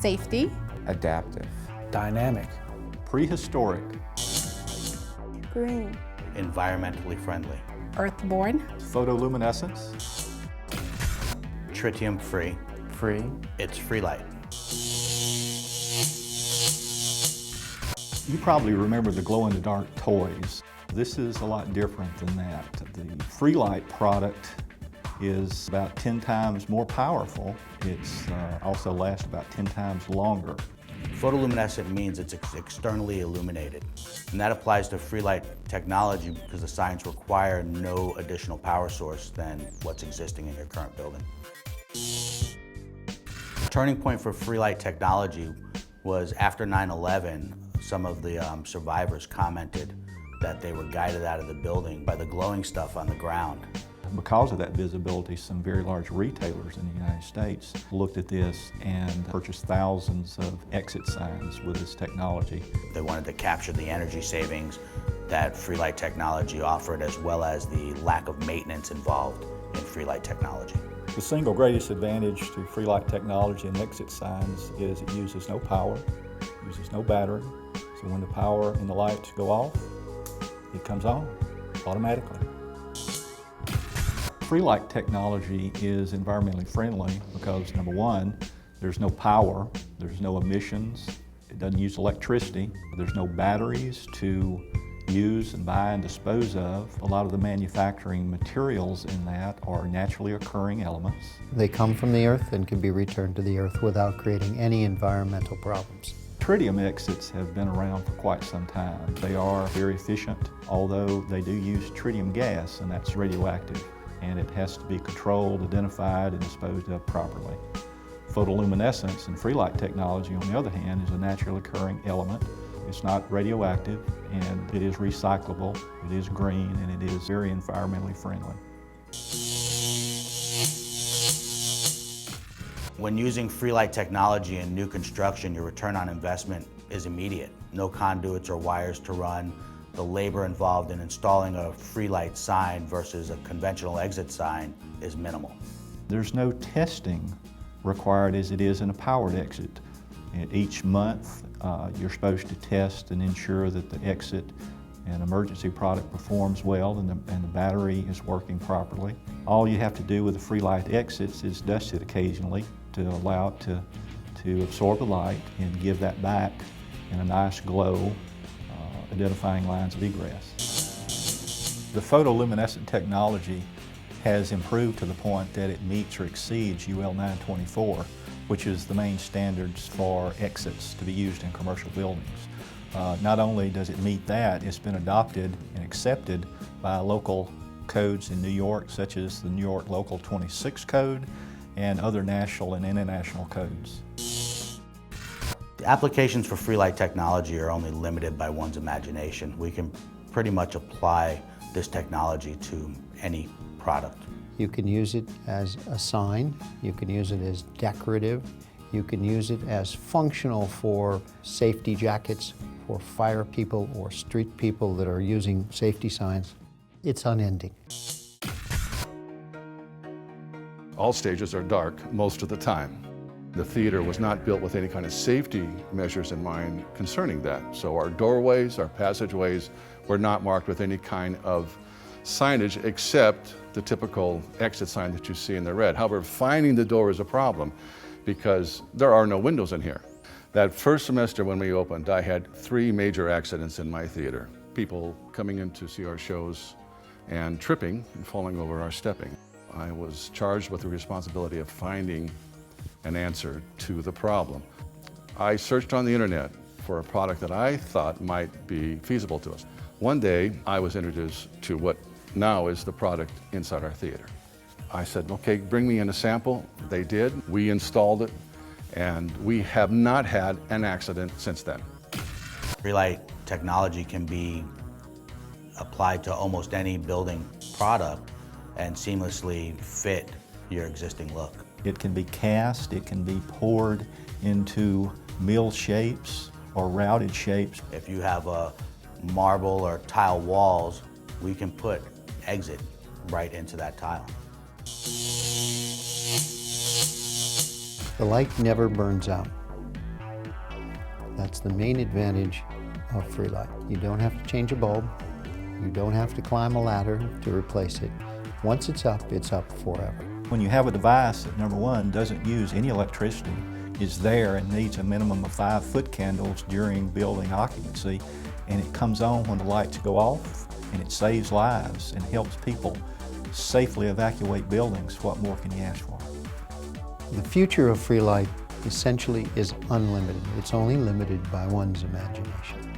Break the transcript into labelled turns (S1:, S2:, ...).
S1: Safety.
S2: Adaptive.
S3: Dynamic.
S2: Prehistoric.
S4: Green.
S5: Environmentally friendly.
S1: Earthborne.
S2: Photoluminescence.
S5: Tritium-free.
S3: Free.
S5: It's FREELITE.
S2: You probably remember the glow-in-the-dark toys. This is a lot different than that. The FREELITE product is about 10 times more powerful. It's also lasts about 10 times longer.
S5: Photoluminescent means it's externally illuminated. And that applies to FREELITE technology because the signs require no additional power source than what's existing in your current building. The turning point for FREELITE technology was after 9/11, some of the survivors commented that they were guided out of the building by the glowing stuff on the ground.
S2: Because of that visibility, some very large retailers in the United States looked at this and purchased thousands of exit signs with this technology.
S5: They wanted to capture the energy savings that FREELITE technology offered, as well as the lack of maintenance involved in FREELITE technology.
S2: The single greatest advantage to FREELITE technology and exit signs is it uses no power, uses no battery, so when the power and the lights go off, it comes on automatically. FREELITE technology is environmentally friendly because, number one, there's no power, there's no emissions, it doesn't use electricity, there's no batteries to use and buy and dispose of. A lot of the manufacturing materials in that are naturally occurring elements.
S6: They come from the earth and can be returned to the earth without creating any environmental problems.
S2: Tritium exits have been around for quite some time. They are very efficient, although they do use tritium gas, and that's radioactive, and it has to be controlled, identified, and disposed of properly. Photoluminescence and FREELITE technology, on the other hand, is a naturally occurring element. It's not radioactive, and it is recyclable, it is green, and it is very environmentally friendly.
S5: When using FREELITE technology in new construction, your return on investment is immediate. No conduits or wires to run. The labor involved in installing a FREELITE sign versus a conventional exit sign is minimal.
S2: There's no testing required as it is in a powered exit. And each month, you're supposed to test and ensure that the exit and emergency product performs well and the battery is working properly. All you have to do with the FREELITE exits is dust it occasionally to allow it to absorb the light and give that back in a nice glow, identifying lines of egress. The photoluminescent technology has improved to the point that it meets or exceeds UL 924, which is the main standards for exits to be used in commercial buildings. Not only does it meet that, it's been adopted and accepted by local codes in New York, such as the New York Local 26 code and other national and international codes.
S5: The applications for FREELITE technology are only limited by one's imagination. We can pretty much apply this technology to any product.
S6: You can use it as a sign, you can use it as decorative, you can use it as functional for safety jackets for fire people or street people that are using safety signs. It's unending.
S7: All stages are dark most of the time. The theater was not built with any kind of safety measures in mind concerning that. So our doorways, our passageways were not marked with any kind of signage except the typical exit sign that you see in the red. However, finding the door is a problem because there are no windows in here. That first semester when we opened, I had 3 major accidents in my theater. People coming in to see our shows and tripping and falling over or stepping. I was charged with the responsibility of finding an answer to the problem. I searched on the internet for a product that I thought might be feasible to us. One day, I was introduced to what now is the product inside our theater. I said, okay, bring me in a sample. They did. We installed it, and we have not had an accident since then.
S5: FREELITE technology can be applied to almost any building product and seamlessly fit your existing look.
S2: It can be cast, it can be poured into mill shapes or routed shapes.
S5: If you have a marble or tile walls, we can put exit right into that tile.
S6: The light never burns out. That's the main advantage of FREELITE. You don't have to change a bulb. You don't have to climb a ladder to replace it. Once it's up forever.
S2: When you have a device that, number one, doesn't use any electricity, is there and needs a minimum of 5 foot candles during building occupancy, and it comes on when the lights go off, and it saves lives and helps people safely evacuate buildings, what more can you ask for?
S6: The future of FREELITE essentially is unlimited. It's only limited by one's imagination.